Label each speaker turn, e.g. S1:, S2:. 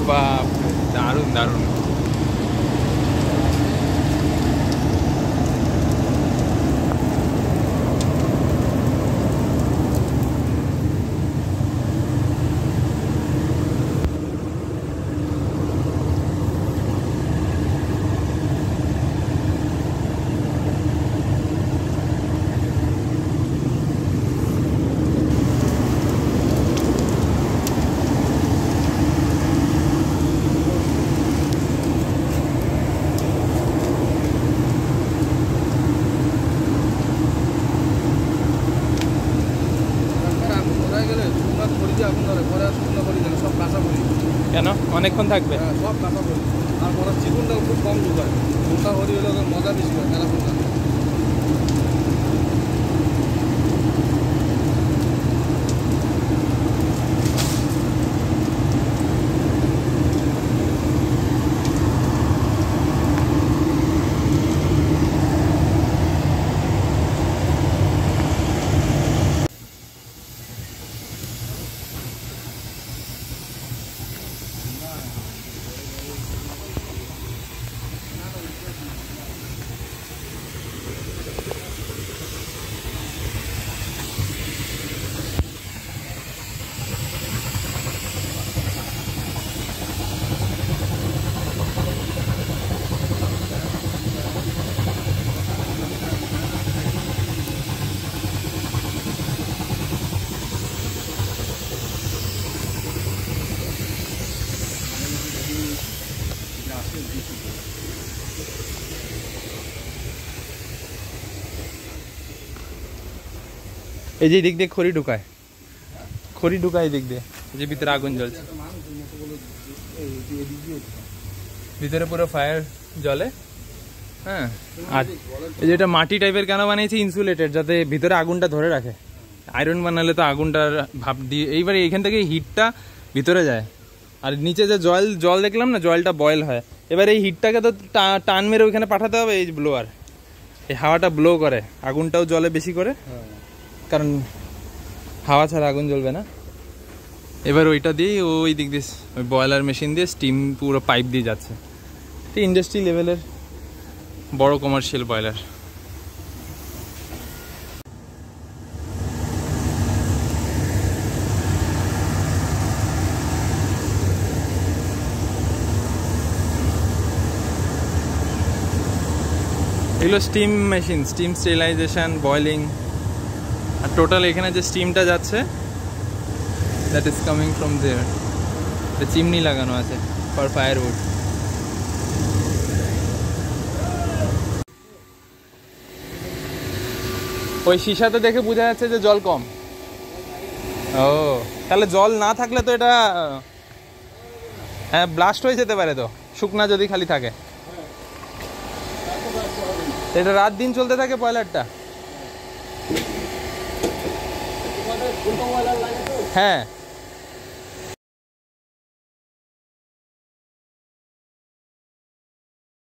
S1: বাপ, দারুণ দারুণ। কেন অনেকক্ষণ থাকবে?
S2: সব কাঁচা করি, আর মনে চিকুনটাও খুব কম ঢুকায়, মোটা হরি হলে ওদের মজা বেশি হয় ম্যারাথনটা।
S1: এই যে দিক দিয়ে খড়ি ঢুকায়, খড়ি ঢুকায় এই দিক দিয়ে, যে ভিতরে আগুন জ্বলছে, ভিতরে পুরো ফায়ার জ্বলে। হ্যাঁ, আর এই যে এটা মাটি টাইপের কেন বানিয়েছে? ইনসুলেটেড, যাতে ভিতরে আগুনটা ধরে রাখে। আয়রন বানালে তো আগুনটার ভাপ দিয়ে এইবারে এইখান থেকে হিটটা ভিতরে যায়, আর নিচে যে জল দেখলাম না, জলটা বয়েল হয়। এবার এই হিটটাকে তো টান মেরে ওইখানে পাঠাতে হবে। এই ব্লোয়ার, এই হাওয়াটা ব্লো করে, আগুনটাও জ্বলে বেশি করে, কারণ হাওয়া ছাড়া আগুন জ্বলবে না। এবার ওইটা দিয়ে ওই দিক দিয়ে ওই বয়লার মেশিন দিয়ে স্টিম পুরো পাইপ দিয়ে যাচ্ছে। এটা ইন্ডাস্ট্রি লেভেলের বড় কমার্শিয়াল বয়লার। এগুলো steam machine, steam sterilization, boiling. আর টোটাল এখানে যে স্টিমটা যাচ্ছে, that is coming from there. Chimney লাগানো আছে ফর ফায়ারউড। ওই শিশাতে দেখে বোঝা যাচ্ছে যে জল কম। ও, তাহলে জল না থাকলে তো এটা হ্যাঁ ব্লাস্ট হয়ে যেতে পারে তো, শুকনা যদি খালি থাকে। এটা রাত দিন চলতে থাকে বয়লারটা। হ্যাঁ।